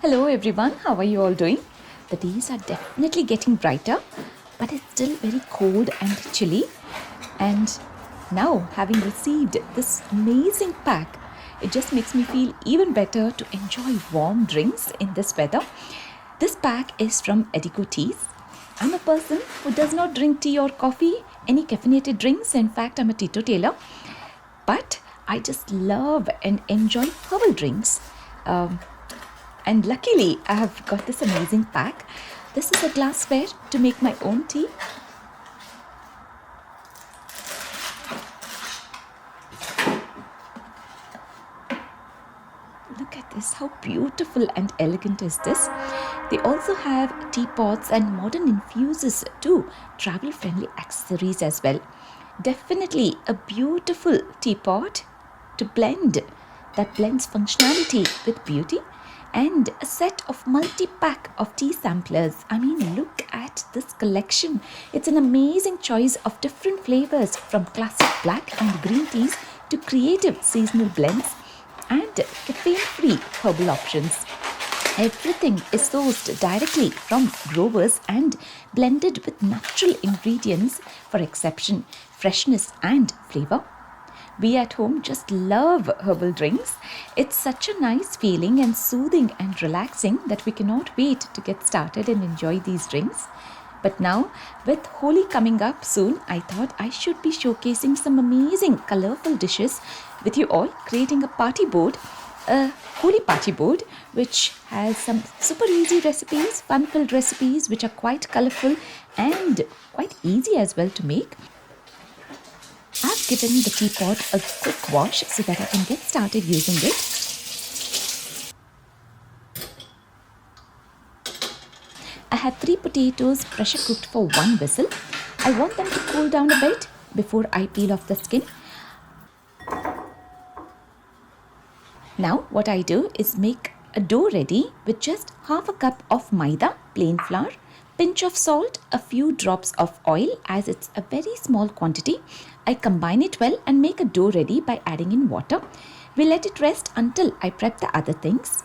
Hello everyone, how are you all doing? The days are definitely getting brighter, but it's still very cold and chilly. And now, having received this amazing pack, it just makes me feel even better to enjoy warm drinks in this weather. This pack is from Edico Teas. I'm a person who does not drink tea or coffee, any caffeinated drinks. In fact, I'm a teetotaler. But I just love and enjoy herbal drinks. And luckily, I have got this amazing pack. This is a glassware to make my own tea. Look at this, how beautiful and elegant is this? They also have teapots and modern infuses too, travel-friendly accessories as well. Definitely a beautiful teapot to blend, that blends functionality with beauty, and a set of multi-pack of tea samplers. I mean, look at this collection. It's an amazing choice of different flavors, from classic black and green teas to creative seasonal blends and caffeine-free herbal options. Everything is sourced directly from growers and blended with natural ingredients for exception, freshness and flavor. We at home just love herbal drinks. It's such a nice feeling and soothing and relaxing that we cannot wait to get started and enjoy these drinks. But now, with Holi coming up soon, I thought I should be showcasing some amazing colorful dishes with you all, creating a party board, a Holi party board, which has some super easy recipes, fun-filled recipes, which are quite colorful and quite easy as well to make. I've given the teapot a quick wash so that I can get started using it. I have 3 potatoes pressure cooked for 1 whistle. I want them to cool down a bit before I peel off the skin. Now what I do is make a dough ready with just half a cup of maida, plain flour, pinch of salt, a few drops of oil, as it's a very small quantity. I combine it well and make a dough ready by adding in water. We let it rest until I prep the other things.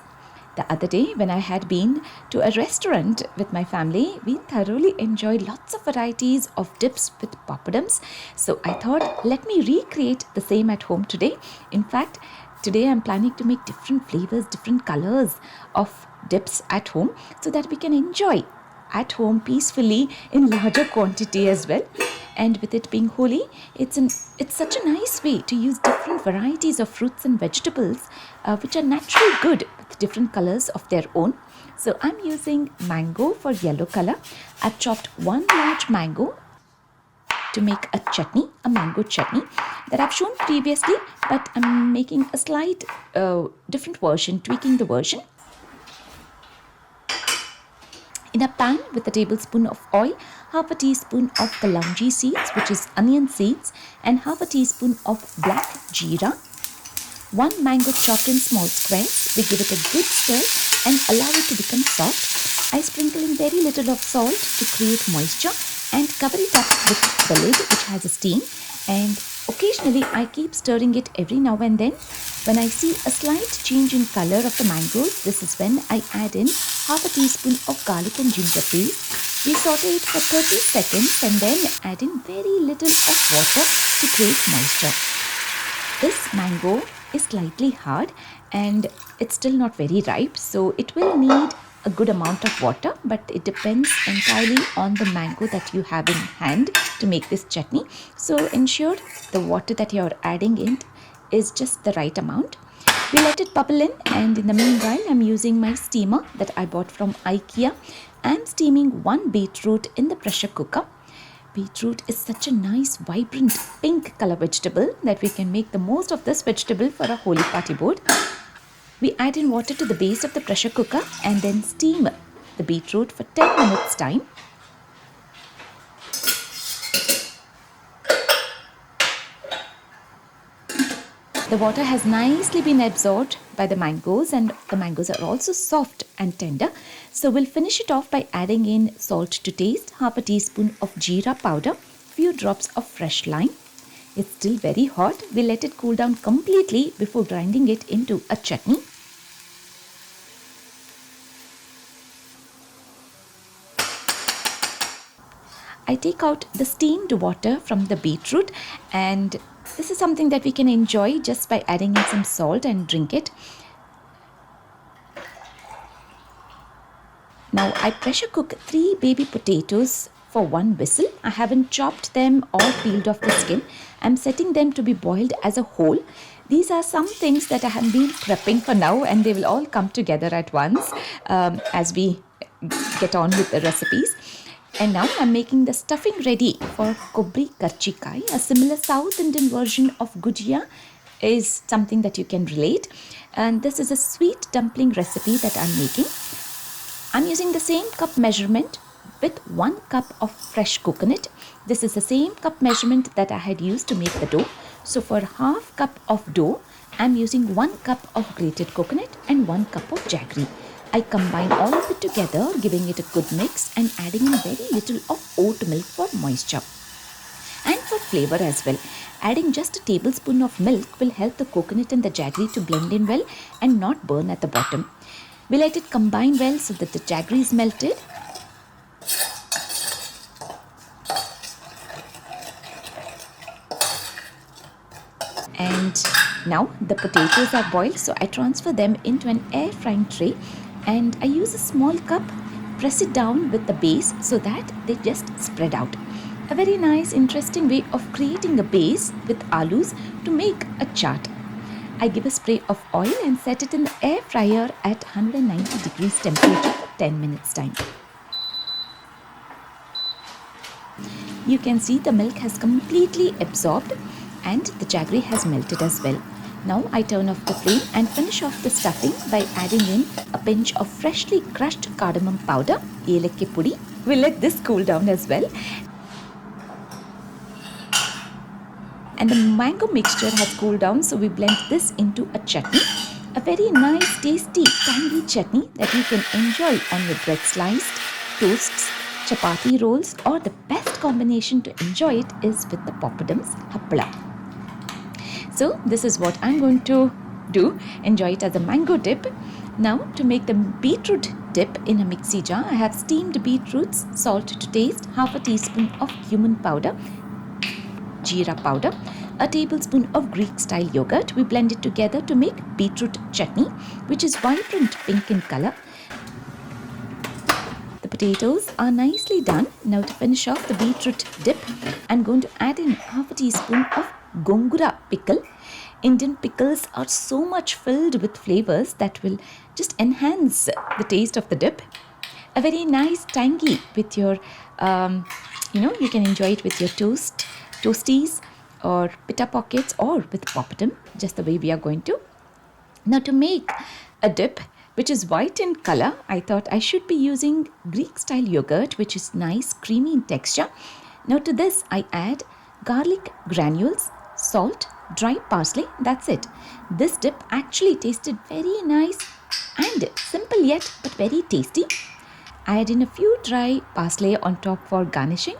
The other day, when I had been to a restaurant with my family, we thoroughly enjoyed lots of varieties of dips with papadums. So I thought, let me recreate the same at home today. In fact, today I'm planning to make different flavors, different colors of dips at home so that we can enjoy at home peacefully in larger quantity as well. And with it being Holi, it's such a nice way to use different varieties of fruits and vegetables which are naturally good with different colors of their own. So I'm using mango for yellow color. I've chopped 1 large mango to make a chutney, a mango chutney that I've shown previously, but I'm making a slight different version, tweaking the version. In a pan with a tablespoon of oil, half a teaspoon of kalonji seeds, which is onion seeds, and half a teaspoon of black jeera. 1 mango chopped in small squares. We give it a good stir and allow it to become soft. I sprinkle in very little of salt to create moisture and cover it up with the lid, which has a steam. And occasionally I keep stirring it every now and then. When I see a slight change in color of the mangoes, this is when I add in half a teaspoon of garlic and ginger paste. We saute it for 30 seconds and then add in very little of water to create moisture. This mango is slightly hard and it's still not very ripe, so it will need a good amount of water, but it depends entirely on the mango that you have in hand to make this chutney. So ensure the water that you are adding in is just the right amount. We let it bubble in, and in the meanwhile I'm using my steamer that I bought from IKEA. I'm steaming 1 beetroot in the pressure cooker. Beetroot is such a nice vibrant pink color vegetable that we can make the most of this vegetable for a Holi party board. We add in water to the base of the pressure cooker and then steam the beetroot for 10 minutes time. The water has nicely been absorbed by the mangoes, and the mangoes are also soft and tender. So we'll finish it off by adding in salt to taste, half a teaspoon of jeera powder, few drops of fresh lime. It's still very hot. We'll let it cool down completely before grinding it into a chutney. I take out the steamed water from the beetroot, and this is something that we can enjoy just by adding in some salt and drink it. Now I pressure cook 3 baby potatoes for 1 whistle. I haven't chopped them or peeled off the skin. I'm setting them to be boiled as a whole. These are some things that I have been prepping for now, and they will all come together at once as we get on with the recipes. And now I'm making the stuffing ready for kobri karchikai. A similar South Indian version of gujia is something that you can relate. And this is a sweet dumpling recipe that I'm making. I'm using the same cup measurement with 1 cup of fresh coconut. This is the same cup measurement that I had used to make the dough. So for half cup of dough, I'm using 1 cup of grated coconut and 1 cup of jaggery. I combine all of it together, giving it a good mix and adding in very little of oat milk for moisture and for flavor as well. Adding just a tablespoon of milk will help the coconut and the jaggery to blend in well and not burn at the bottom. We let it combine well so that the jaggery is melted. And now the potatoes are boiled, so I transfer them into an air frying tray, and I use a small cup, press it down with the base so that they just spread out. A very nice, interesting way of creating a base with alus to make a chaat. I give a spray of oil and set it in the air fryer at 190 degrees temperature for 10 minutes time. You can see the milk has completely absorbed and the jaggery has melted as well. Now I turn off the flame and finish off the stuffing by adding in a pinch of freshly crushed cardamom powder, yelakke pudi. We'll let this cool down as well. And the mango mixture has cooled down, so we blend this into a chutney. A very nice, tasty, tangy chutney that you can enjoy on your bread sliced, toasts, chapati rolls, or the best combination to enjoy it is with the poppadams, hapla. So this is what I'm going to do. Enjoy it as a mango dip. Now to make the beetroot dip in a mixie jar, I have steamed beetroots, salt to taste, half a teaspoon of cumin powder, jeera powder, a tablespoon of Greek style yogurt. We blend it together to make beetroot chutney, which is vibrant pink in color. The potatoes are nicely done. Now to finish off the beetroot dip, I'm going to add in half a teaspoon of gongura pickle. Indian pickles are so much filled with flavors that will just enhance the taste of the dip. A very nice tangy with your, you can enjoy it with your toasties or pita pockets or with poppadom, just the way we are going to. Now to make a dip which is white in color, I thought I should be using Greek style yogurt, which is nice, creamy in texture. Now to this I add garlic granules, salt, dry parsley. That's it. This dip actually tasted very nice and simple yet but very tasty. I add in a few dry parsley on top for garnishing.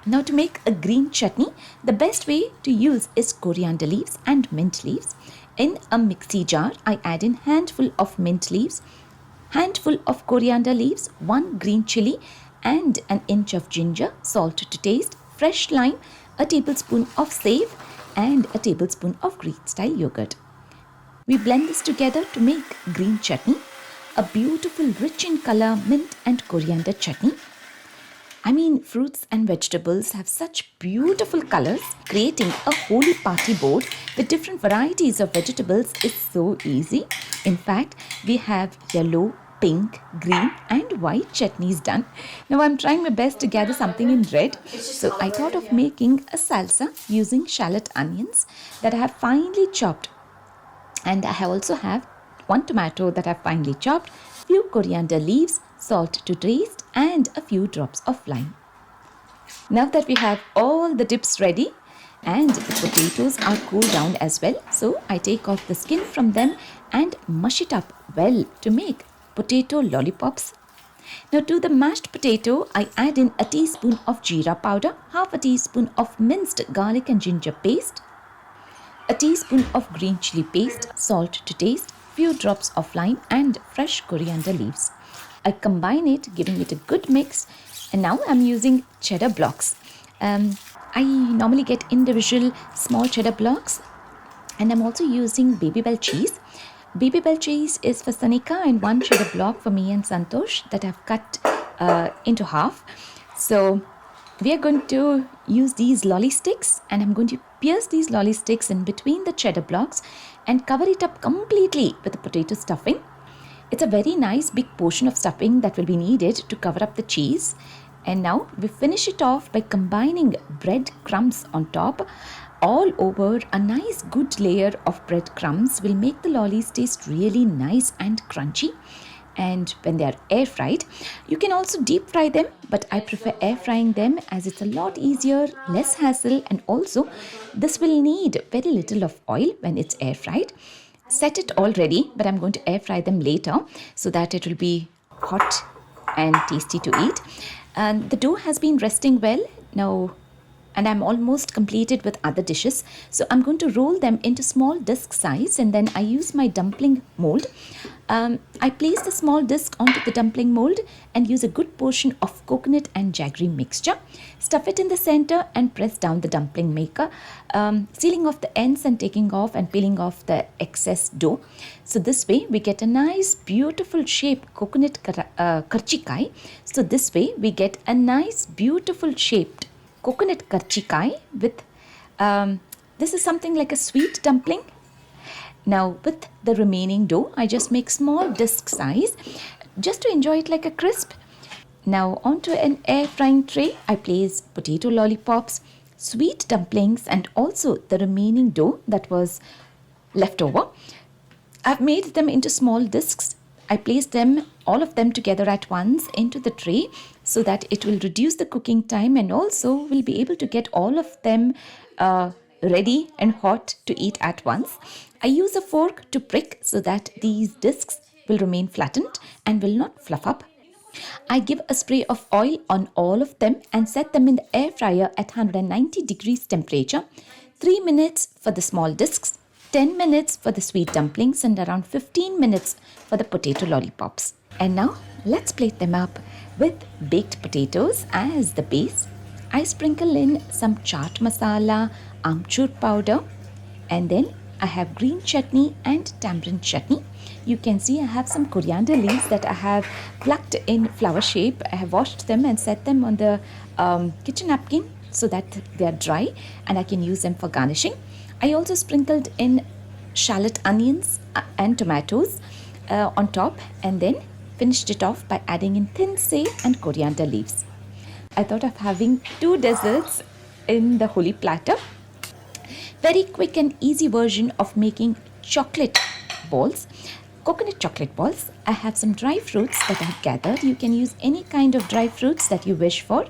Now to make a green chutney, the best way to use is coriander leaves and mint leaves. In a mixie jar, I add in handful of mint leaves, handful of coriander leaves, 1 green chili and an inch of ginger, salt to taste, fresh lime, a tablespoon of save and a tablespoon of Greek style yogurt. We blend this together to make green chutney, a beautiful rich in color mint and coriander chutney. I mean, fruits and vegetables have such beautiful colors. Creating a Holi party board with different varieties of vegetables is so easy. In fact, we have yellow, pink, green and white chutneys done. Now I'm trying my best to gather something in red. So I thought of making a salsa using shallot onions that I have finely chopped. And I also have 1 tomato that I have finely chopped, few coriander leaves, salt to taste and a few drops of lime. Now that we have all the dips ready and the potatoes are cooled down as well, so I take off the skin from them and mush it up well to make potato lollipops. Now to the mashed potato, I add in a teaspoon of jeera powder, half a teaspoon of minced garlic and ginger paste, a teaspoon of green chili paste, salt to taste, few drops of lime and fresh coriander leaves. I combine it, giving it a good mix And now I'm using cheddar blocks. I normally get individual small cheddar blocks, and I'm also using Babybel cheese. Babybel cheese is for Sanika, and one cheddar block for me and Santosh that I've cut into half. So we are going to use these lolly sticks, and I'm going to pierce these lolly sticks in between the cheddar blocks and cover it up completely with the potato stuffing. It's a very nice big portion of stuffing that will be needed to cover up the cheese. And now we finish it off by combining bread crumbs on top. All over, a nice good layer of bread crumbs will make the lollies taste really nice and crunchy. And when they are air fried, you can also deep fry them, but I prefer air frying them as it's a lot easier, less hassle, and also this will need very little of oil when it's air fried. Set it already, but I'm going to air fry them later so that it will be hot and tasty to eat. And the dough has been resting well now, and I'm almost completed with other dishes. So I'm going to roll them into small disc size, and then I use my dumpling mold. I place the small disc onto the dumpling mold and use a good portion of coconut and jaggery mixture. Stuff it in the center and press down the dumpling maker, sealing off the ends and taking off and peeling off the excess dough. So this way we get a nice beautiful shape coconut karchikai. So this way we get a nice beautiful shaped coconut karchikai with this is something like a sweet dumpling. Now with the remaining dough, I just make small disc size just to enjoy it like a crisp. Now onto an air frying tray, I place potato lollipops, sweet dumplings, and also the remaining dough that was left over. I've made them into small discs. I place them, all of them together at once, into the tray so that it will reduce the cooking time, and also we'll be able to get all of them ready and hot to eat at once. I use a fork to prick so that these discs will remain flattened and will not fluff up. I give a spray of oil on all of them and set them in the air fryer at 190 degrees temperature. 3 minutes for the small discs, 10 minutes for the sweet dumplings, and around 15 minutes for the potato lollipops. And now let's plate them up with baked potatoes as the base. I sprinkle in some chaat masala, amchur powder, and then I have green chutney and tamarind chutney. You can see I have some coriander leaves that I have plucked in flower shape. I have washed them and set them on the kitchen napkin so that they are dry and I can use them for garnishing. I also sprinkled in shallot onions and tomatoes on top, and then finished it off by adding in thin sage and coriander leaves. I thought of having 2 desserts in the Holi platter. Very quick and easy version of making chocolate balls, coconut chocolate balls. I have some dry fruits that I have gathered. You can use any kind of dry fruits that you wish for.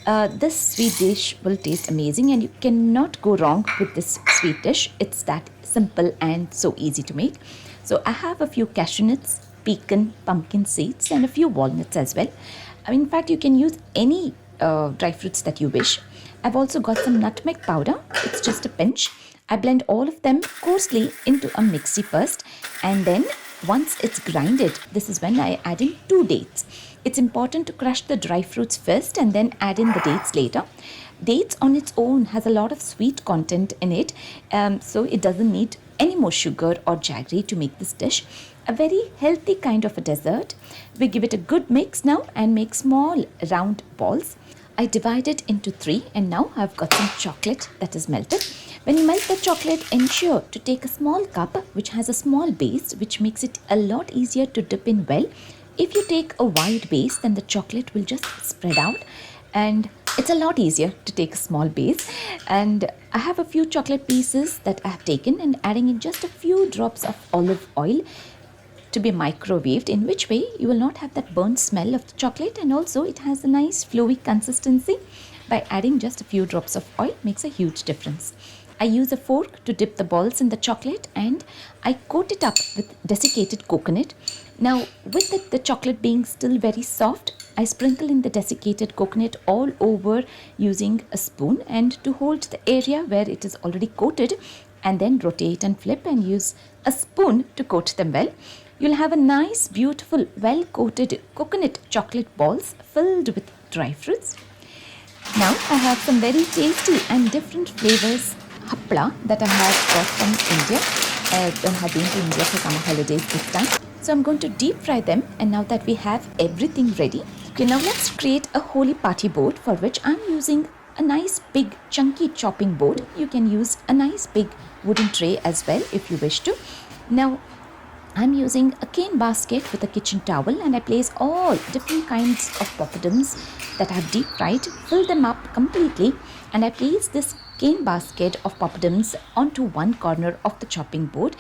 This sweet dish will taste amazing, and you cannot go wrong with this sweet dish. It's that simple and so easy to make. So I have a few cashew nuts, pecan, pumpkin seeds, and a few walnuts as well. In fact, you can use any dry fruits that you wish. I've also got some nutmeg powder. It's just a pinch. I blend all of them coarsely into a mixie first, and then once it's grinded, this is when I add in 2 dates. It's important to crush the dry fruits first and then add in the dates later. Dates on its own has a lot of sweet content in it, so it doesn't need any more sugar or jaggery to make this dish. A very healthy kind of a dessert. We give it a good mix now and make small round balls. I divide it into 3, and now I've got some chocolate that is melted. When you melt the chocolate, ensure to take a small cup which has a small base, which makes it a lot easier to dip in well. If you take a wide base, then the chocolate will just spread out, and it's a lot easier to take a small base. And I have a few chocolate pieces that I have taken and adding in just a few drops of olive oil to be microwaved, in which way you will not have that burnt smell of the chocolate, and also it has a nice flowy consistency. By adding just a few drops of oil makes a huge difference. I use a fork to dip the balls in the chocolate, and I coat it up with desiccated coconut. Now with the chocolate being still very soft, I sprinkle in the desiccated coconut all over using a spoon, and to hold the area where it is already coated, and then rotate and flip and use a spoon to coat them well. you'll have a nice, beautiful, well-coated coconut chocolate balls filled with dry fruits. Now I have some very tasty and different flavors hapla that I have got from India. I have been to India for summer holidays this time. So I'm going to deep fry them, and now that we have everything ready, okay, now let's create a Holi party board, for which I'm using a nice big chunky chopping board. You can use a nice big wooden tray as well if you wish to. Now I'm using a cane basket with a kitchen towel, and I place all different kinds of poppadoms that I have deep fried, fill them up completely, and I place this cane basket of poppadoms onto one corner of the chopping board,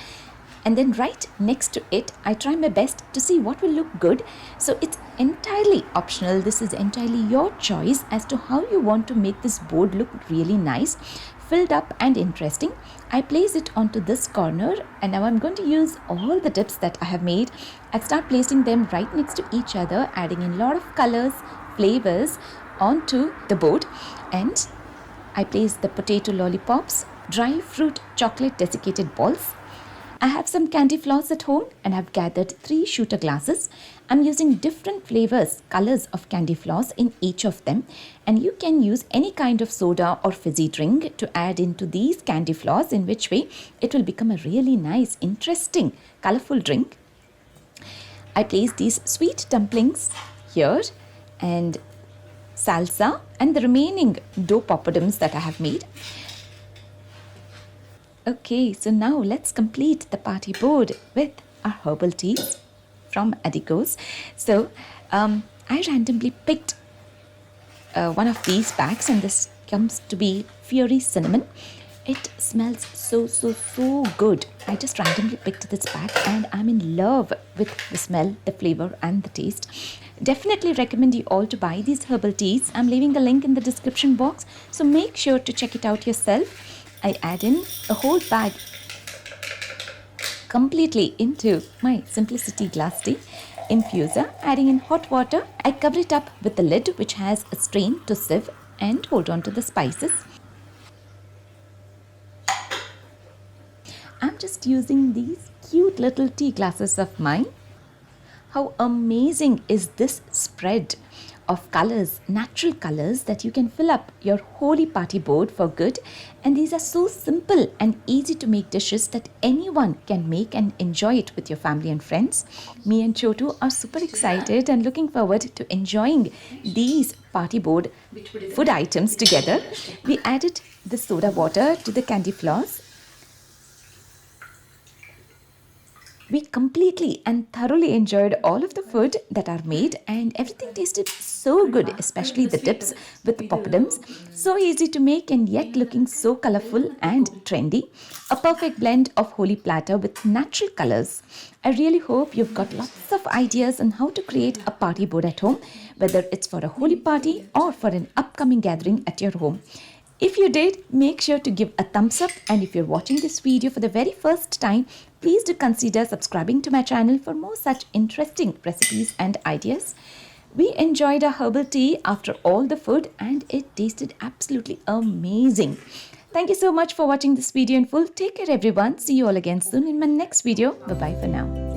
and then right next to it I try my best to see what will look good. So it's entirely optional. This is entirely your choice as to how you want to make this board look really nice, filled up and interesting. I place it onto this corner, and now I'm going to use all the dips that I have made. I start placing them right next to each other, adding in a lot of colors, flavors onto the board, and I place the potato lollipops, dry fruit chocolate desiccated balls. I have some candy floss at home and have gathered 3 shooter glasses. I'm using different flavors, colors of candy floss in each of them, and you can use any kind of soda or fizzy drink to add into these candy floss, in which way it will become a really nice, interesting, colorful drink. I place these sweet dumplings here, and salsa and the remaining dough poppadoms that I have made. Okay, so now let's complete the party board with our herbal teas from Adico's. So I randomly picked one of these packs, and this comes to be Fury Cinnamon. It smells so good. I just randomly picked this pack, and I'm in love with the smell, the flavor and the taste. Definitely recommend you all to buy these herbal teas. I'm leaving the link in the description box, so make sure to check it out yourself. I add in a whole bag completely into my Simplicity glass tea infuser, adding in hot water. I cover it up with the lid, which has a strain to sieve and hold on to the spices. I'm just using these cute little tea glasses of mine. How amazing is this spread of colors, natural colors, that you can fill up your Holi party board for good. And these are so simple and easy to make dishes that anyone can make and enjoy it with your family and friends. Me and Chotu are super excited and looking forward to enjoying these party board food items together. We added the soda water to the candy floss. We completely and thoroughly enjoyed all of the food that are made, and everything tasted so good, especially the dips with the poppadoms. So easy to make and yet looking so colorful and trendy. A perfect blend of Holi platter with natural colors. I really hope you've got lots of ideas on how to create a party board at home, whether it's for a Holi party or for an upcoming gathering at your home. If you did, make sure to give a thumbs up, and if you're watching this video for the very first time, please do consider subscribing to my channel for more such interesting recipes and ideas. We enjoyed our herbal tea after all the food, and it tasted absolutely amazing. Thank you so much for watching this video in full. Take care everyone. See you all again soon in my next video. Bye bye for now.